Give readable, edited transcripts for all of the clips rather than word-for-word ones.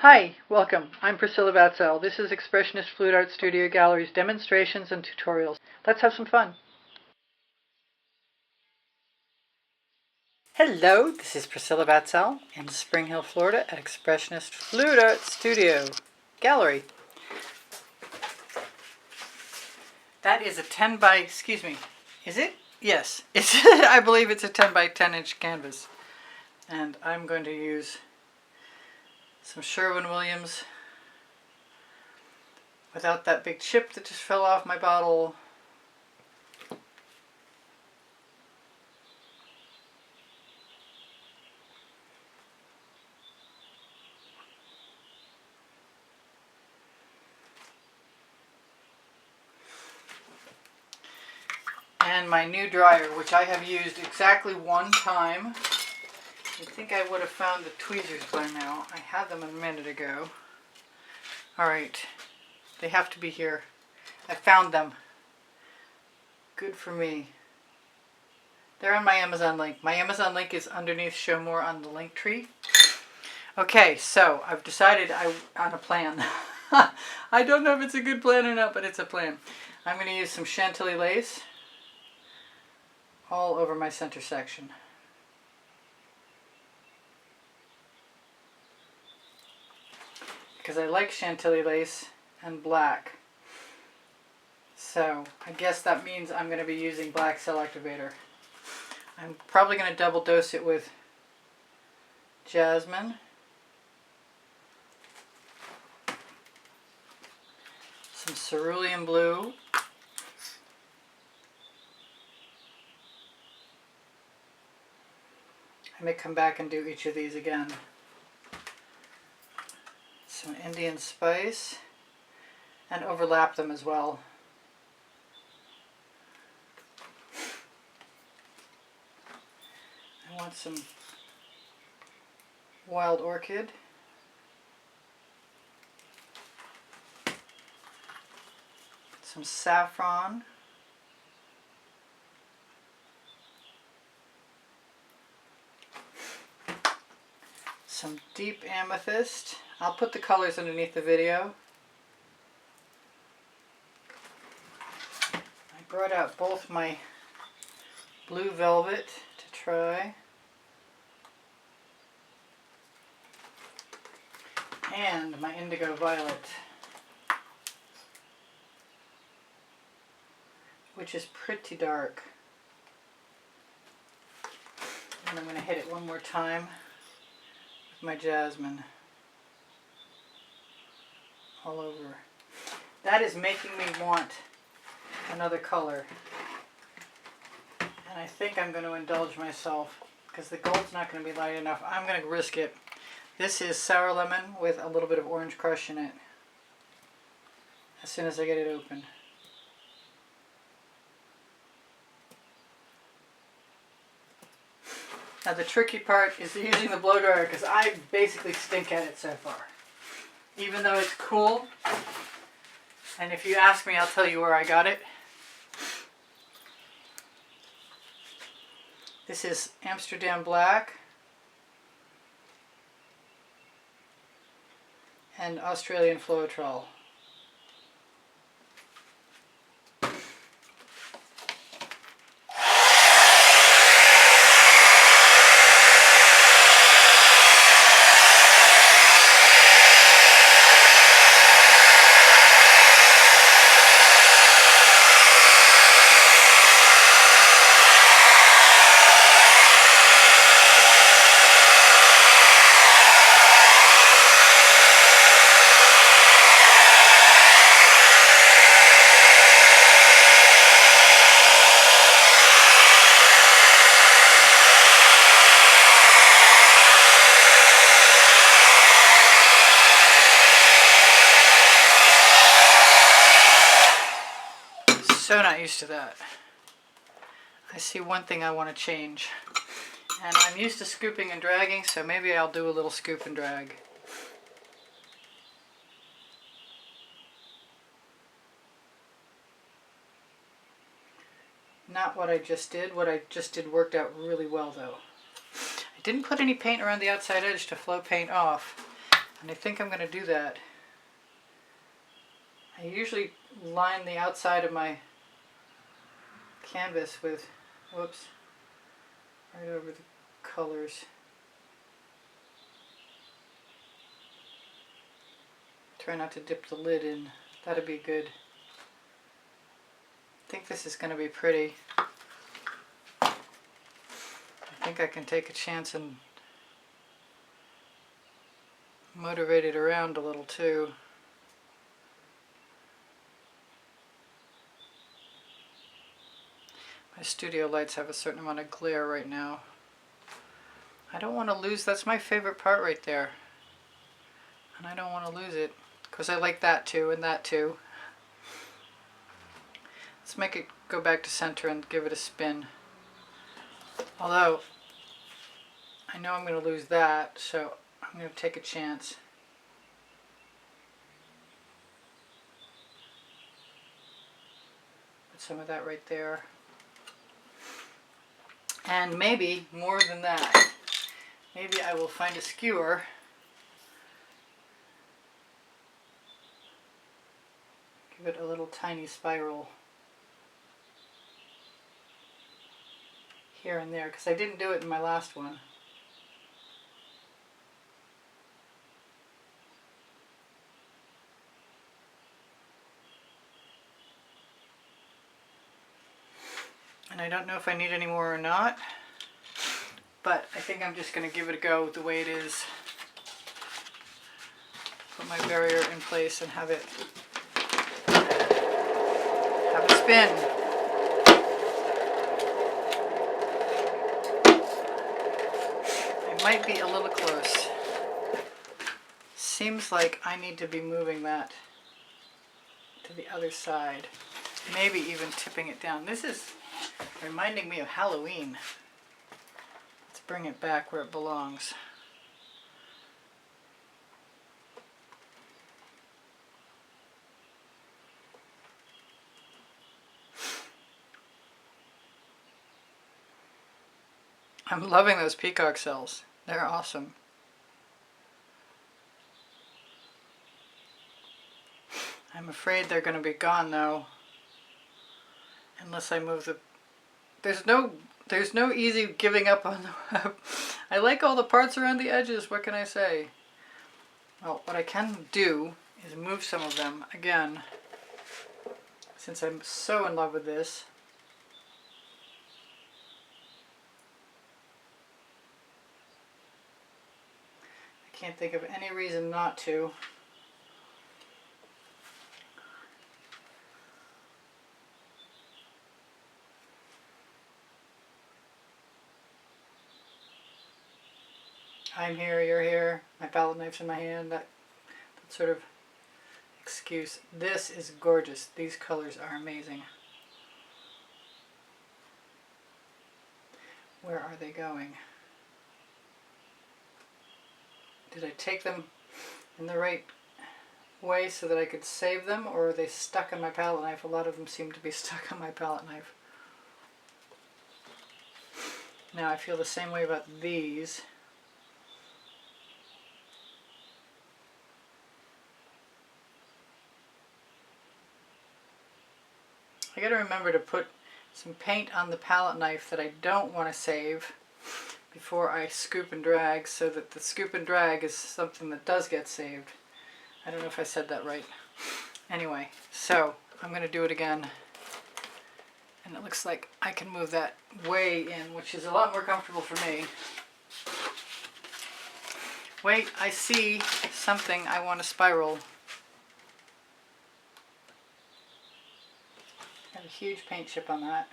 Hi, welcome. I'm Priscilla Batzell. This is Expressionist Fluid Art Studio Gallery's demonstrations and tutorials. Let's have some fun. Hello, this is Priscilla Batzell in Spring Hill, Florida at Expressionist Fluid Art Studio Gallery. That is a 10 by, is it? Yes, it's I believe it's a 10 by 10 inch canvas. And I'm going to use some Sherwin Williams without that big chip that just fell off my bottle. And my new dryer, which I have used exactly one time. I think I would have found the tweezers by now. I had them a minute ago. Alright, they have to be here. I found them. Good for me. They're on my Amazon link. My Amazon link is underneath Show More on the link tree. Okay, so I've decided on a plan. I don't know if it's a good plan or not, but it's a plan. I'm going to use some Chantilly lace all over my center section. Because I like Chantilly lace and black. So I guess that means I'm going to be using black cell activator. I'm probably going to double dose it with jasmine, some cerulean blue, I may come back and do each of these again. Some Indian spice, and overlap them as well. I want some wild orchid, some saffron, some deep amethyst. I'll put the colors underneath the video. I brought out both my blue velvet to try. And my indigo violet, which is pretty dark. And I'm going to hit it one more time with my jasmine all over. That is making me want another color. And I think I'm going to indulge myself because the gold's not going to be light enough. I'm going to risk it. This is sour lemon with a little bit of orange crush in it. As soon as I get it open. Now the tricky part is using the blow dryer because I basically stink at it so far. Even though it's cool, and if you ask me, I'll tell you where I got it. This is Amsterdam Black and Australian Floetrol. So not used to that. I see one thing I want to change. And I'm used to scooping and dragging, so maybe I'll do a little scoop and drag. Not what I just did. What I just did worked out really well though. I didn't put any paint around the outside edge to flow paint off. And I think I'm going to do that. I usually line the outside of my canvas with, whoops, right over the colors. Try not to dip the lid in. That'd be good. I think this is going to be pretty. I think I can take a chance and motivate it around a little too. My studio lights have a certain amount of glare right now. I don't want to lose, that's my favorite part right there. And I don't want to lose it, because I like that too and that too. Let's make it go back to center and give it a spin. Although, I know I'm going to lose that, so I'm going to take a chance. Put some of that right there. And maybe more than that. Maybe I will find a skewer. Give it a little tiny spiral here and there, because I didn't do it in my last one. And I don't know if I need any more or not, but I think I'm just going to give it a go the way it is. Put my barrier in place and have it spin. I might be a little close. Seems like I need to be moving that to the other side. Maybe even tipping it down. This is reminding me of Halloween. Let's bring it back where it belongs. I'm loving those peacock cells. They're awesome. I'm afraid they're going to be gone though, unless I move the... There's no easy giving up on the web. I like all the parts around the edges, what can I say? Well, what I can do is move some of them again, since I'm so in love with this. I can't think of any reason not to. I'm here, you're here, my palette knife's in my hand, that sort of excuse. This is gorgeous. These colors are amazing. Where are they going? Did I take them in the right way so that I could save them, or are they stuck on my palette knife? A lot of them seem to be stuck on my palette knife. Now I feel the same way about these. I gotta remember to put some paint on the palette knife that I don't want to save before I scoop and drag, so that the scoop and drag is something that does get saved. I don't know if I said that right. Anyway, so I'm going to do it again. And it looks like I can move that way in, which is a lot more comfortable for me. Wait, I see something I want to spiral. I have a huge paint chip on that.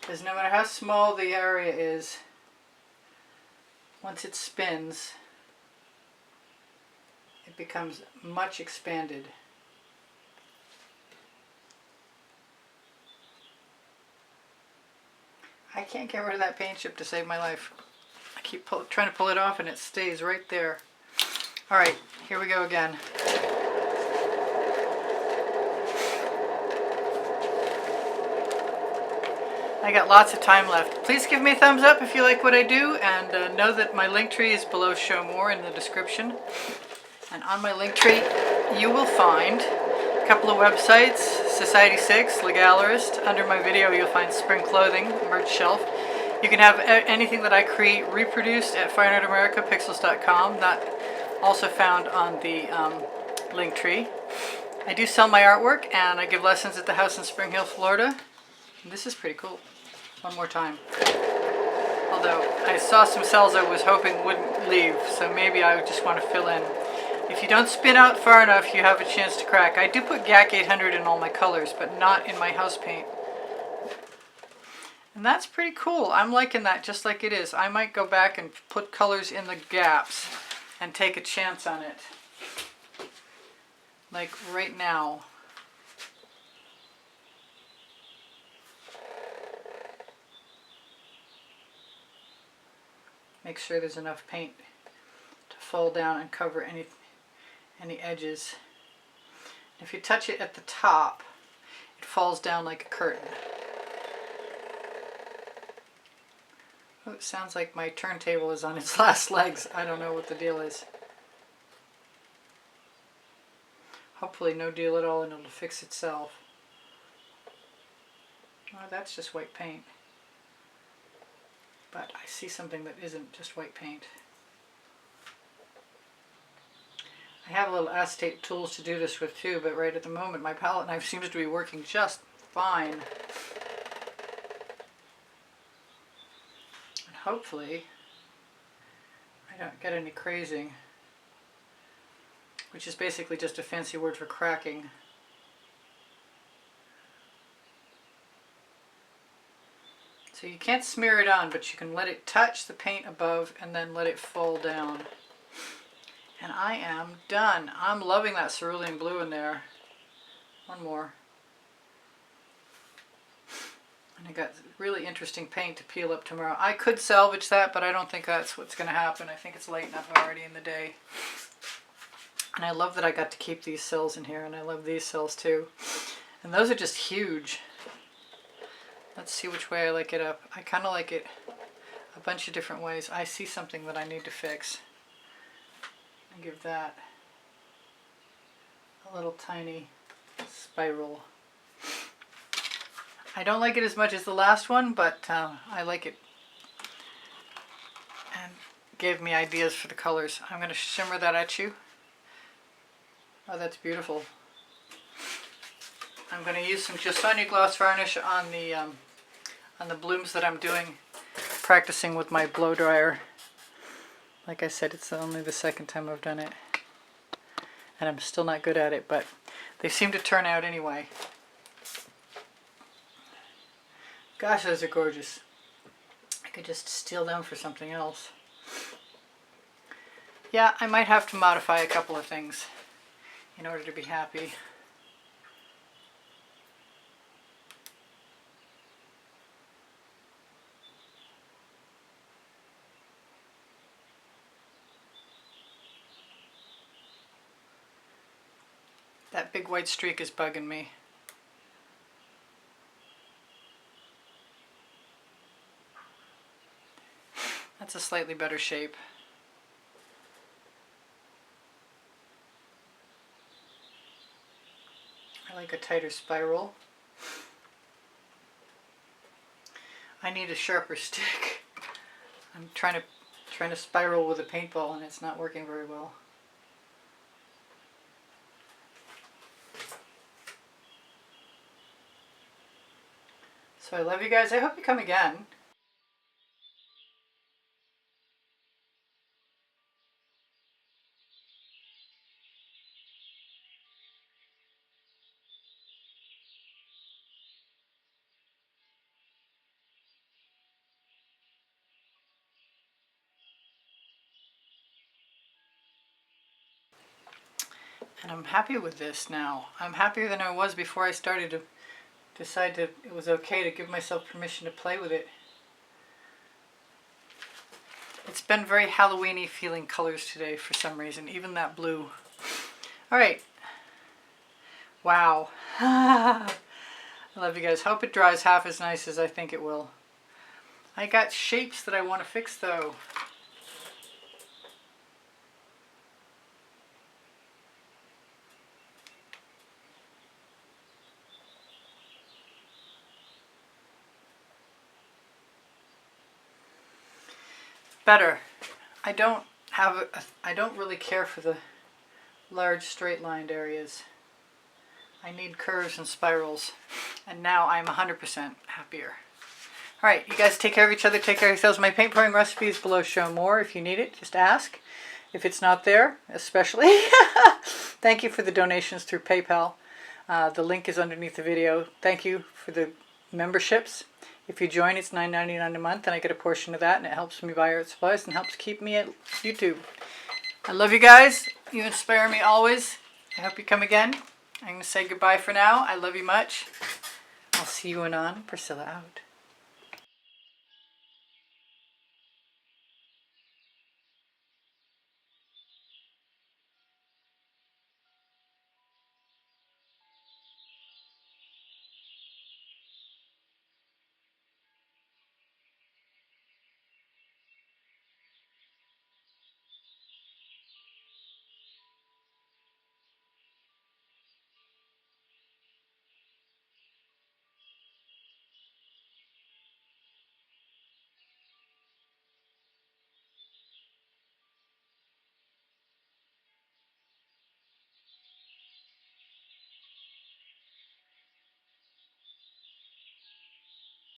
Because no matter how small the area is, once it spins, it becomes much expanded. I can't get rid of that paint chip to save my life. I keep trying to pull it off and it stays right there. Alright, here we go again. I got lots of time left. Please give me a thumbs up if you like what I do, and know that my link tree is below Show More in the description. And on my link tree, you will find a couple of websites, Society 6, Legalist. Under my video, you'll find Spring Clothing, merch shelf. You can have anything that I create reproduced at fineartamericapixels.com. That also found on the link tree. I do sell my artwork, and I give lessons at the house in Spring Hill, Florida. And this is pretty cool. One more time. Although I saw some cells I was hoping wouldn't leave, so maybe I would just want to fill in. If you don't spin out far enough, you have a chance to crack. I do put GAC 800 in all my colors, but not in my house paint. And that's pretty cool. I'm liking that just like it is. I might go back and put colors in the gaps and take a chance on it. Like right now. Make sure there's enough paint to fall down and cover any edges. If you touch it at the top, it falls down like a curtain. Oh, it sounds like my turntable is on its last legs. I don't know what the deal is. Hopefully no deal at all and it'll fix itself. Oh, that's just white paint. But I see something that isn't just white paint. I have a little acetate tools to do this with too, but right at the moment my palette knife seems to be working just fine. And hopefully I don't get any crazing, which is basically just a fancy word for cracking. So you can't smear it on, but you can let it touch the paint above and then let it fall down. And I am done. I'm loving that cerulean blue in there. One more. And I got really interesting paint to peel up tomorrow. I could salvage that, but I don't think that's what's going to happen. I think it's late enough already in the day. And I love that I got to keep these cells in here, and I love these cells too. And those are just huge. Let's see which way I like it up. I kind of like it a bunch of different ways. I see something that I need to fix. And give that a little tiny spiral. I don't like it as much as the last one, but I like it. And gave me ideas for the colors. I'm going to shimmer that at you. Oh, that's beautiful. I'm going to use some Jasoni gloss varnish on the blooms that I'm doing, practicing with my blow dryer. Like I said, it's only the second time I've done it, and I'm still not good at it, but they seem to turn out anyway. Gosh, those are gorgeous. I could just steal them for something else. Yeah, I might have to modify a couple of things in order to be happy. That big white streak is bugging me. That's a slightly better shape. I like a tighter spiral. I need a sharper stick. I'm trying to spiral with a paintball and it's not working very well. So I love you guys. I hope you come again. And I'm happy with this now. I'm happier than I was before I started to decide that it was okay to give myself permission to play with it. It's been very Halloween-y feeling colors today for some reason, even that blue. Alright. Wow. I love you guys. Hope it dries half as nice as I think it will. I got shapes that I want to fix though. Better. I don't really care for the large straight lined areas. I need curves and spirals. And now I'm 100% happier. Alright, you guys take care of each other, take care of yourselves. My paint pouring recipe is below. Show more if you need it. Just ask. If it's not there, especially. Thank you for the donations through PayPal. The link is underneath the video. Thank you for the memberships. If you join, it's $9.99 a month, and I get a portion of that, and it helps me buy art supplies and helps keep me at YouTube. I love you guys. You inspire me always. I hope you come again. I'm going to say goodbye for now. I love you much. I'll see you anon. Priscilla out.